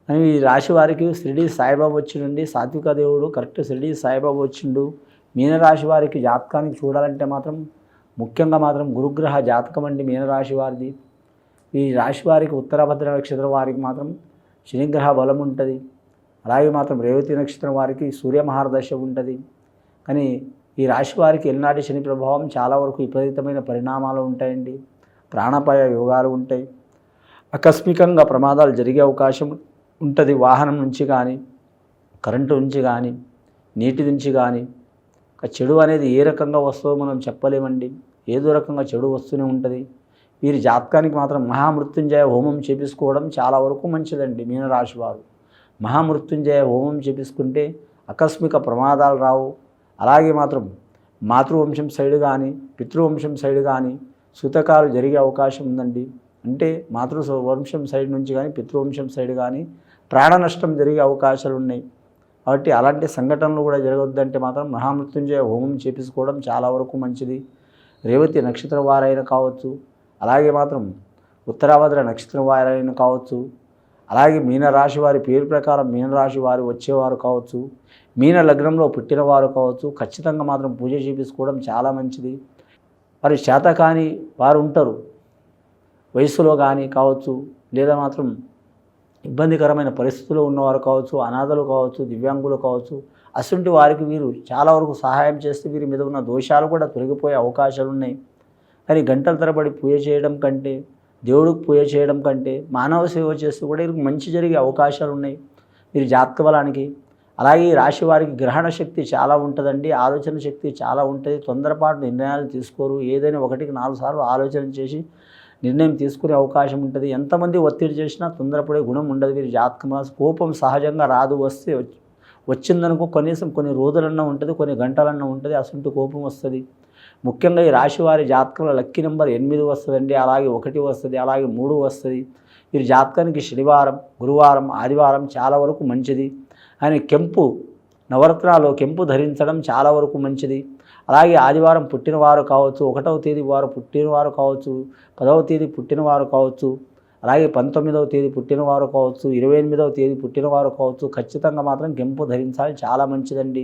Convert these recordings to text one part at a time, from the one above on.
అని ఈ రాశి వారికి షిరిడి సాయిబాబా వచ్చిండండి, సాత్విక దేవుడు కరెక్ట్ షిరిడి సాయిబాబా వచ్చిండు. మీనరాశి వారికి జాతకానికి చూడాలంటే మాత్రం ముఖ్యంగా మాత్రం గురుగ్రహ జాతకం అండి మీనరాశి వారిది. ఈ రాశి వారికి ఉత్తరాభద్ర నక్షత్రం వారికి మాత్రం శనిగ్రహ బలం ఉంటుంది. అలాగే మాత్రం రేవతి నక్షత్రం వారికి సూర్యమహారదశ ఉంటుంది. కానీ ఈ రాశి వారికి ఎల్నాటి శని ప్రభావం చాలా వరకు విపరీతమైన పరిణామాలు ఉంటాయండి. ప్రాణాపాయ యోగాలు ఉంటాయి. ఆకస్మికంగా ప్రమాదాలు జరిగే అవకాశం ఉంటుంది. వాహనం నుంచి కానీ, కరెంటు నుంచి కానీ, నీటి నుంచి కానీ. చెడు అనేది ఏ రకంగా వస్తుందో మనం చెప్పలేమండి. ఏదో రకంగా చెడు వస్తూనే ఉంటుంది. వీరి జాతకానికి మాత్రం మహామృత్యుంజయ హోమం చేపించుకోవడం చాలా వరకు మంచిదండి. మీనరాశి వారు మహామృత్యుంజయ హోమం చేపించుకుంటే ఆకస్మిక ప్రమాదాలు రావు. అలాగే మాత్రం మాతృవంశం సైడ్ కానీ, పితృవంశం సైడ్ కానీ సూతకాలు జరిగే అవకాశం ఉందండి. అంటే వంశం సైడ్ నుంచి కానీ, పితృవంశం సైడ్ కానీ ప్రాణ నష్టం జరిగే అవకాశాలు ఉన్నాయి. కాబట్టి అలాంటి సంఘటనలు కూడా జరగొద్దంటే మాత్రం మహామృత్యుంజయ హోమం చేపించుకోవడం చాలా వరకు మంచిది. రేవతి నక్షత్రం వారైనా కావచ్చు, అలాగే మాత్రం ఉత్తరాభద్ర నక్షత్రం వారైనా కావచ్చు, అలాగే మీనరాశి వారి పేరు ప్రకారం మీనరాశి వారు వచ్చేవారు కావచ్చు, మీన లగ్నంలో పుట్టినవారు కావచ్చు, ఖచ్చితంగా మాత్రం పూజ చేపించుకోవడం చాలా మంచిది. వారి చేత కాని వారు ఉంటారు, వయసులో కానీ కావచ్చు, లేదా మాత్రం ఇబ్బందికరమైన పరిస్థితుల్లో ఉన్నవారు కావచ్చు, అనాథలు కావచ్చు, దివ్యాంగులు కావచ్చు, అటువంటి వారికి వీరు చాలా వరకు సహాయం చేస్తే వీరి మీద ఉన్న దోషాలు కూడా తొలగిపోయే అవకాశాలు ఉన్నాయి. కానీ గంటల తరబడి పూజ చేయడం కంటే, దేవుడికి పూజ చేయడం కంటే మానవ సేవ చేస్తూ కూడా వీరికి మంచి జరిగే అవకాశాలు ఉన్నాయి వీరి జాతక బలానికి. అలాగే ఈ రాశి వారికి గ్రహణ శక్తి చాలా ఉంటుందండి, ఆలోచన శక్తి చాలా ఉంటుంది. తొందరపాటు నిర్ణయాలు తీసుకోరు. ఏదైనా 1కి 4 సార్లు ఆలోచన చేసి నిర్ణయం తీసుకునే అవకాశం ఉంటుంది. ఎంతమంది ఒత్తిడి చేసినా తొందరపడే గుణం ఉండదు వీరి జాతకం. కోపం సహజంగా రాదు, వస్తే వచ్చిందనుకో కనీసం కొన్ని రోజులన్నా ఉంటుంది, కొన్ని గంటలన్నా ఉంటుంది, అసలు కోపం వస్తుంది. ముఖ్యంగా ఈ రాశి వారి జాతకంలో లక్కీ నెంబర్ 8 వస్తుందండి, అలాగే 1 వస్తుంది, అలాగే 3 వస్తుంది. వీరి జాతకానికి శనివారం, గురువారం, ఆదివారం చాలా వరకు మంచిది. ఆయన కెంపు నవరత్నాలు కెంపు ధరించడం చాలా వరకు మంచిది. అలాగే ఆదివారం పుట్టినవారు కావచ్చు, 1వ తేదీ వారు పుట్టినవారు కావచ్చు, 10వ తేదీ పుట్టినవారు కావచ్చు, అలాగే 19వ తేదీ పుట్టినవారు కావచ్చు, 28వ తేదీ పుట్టినవారు కావచ్చు, ఖచ్చితంగా మాత్రం కెంపు ధరించాలి, చాలా మంచిదండి.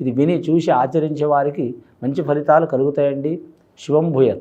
ఇది విని చూసి ఆచరించే వారికి మంచి ఫలితాలు కలుగుతాయండి. శుభం భూయత్.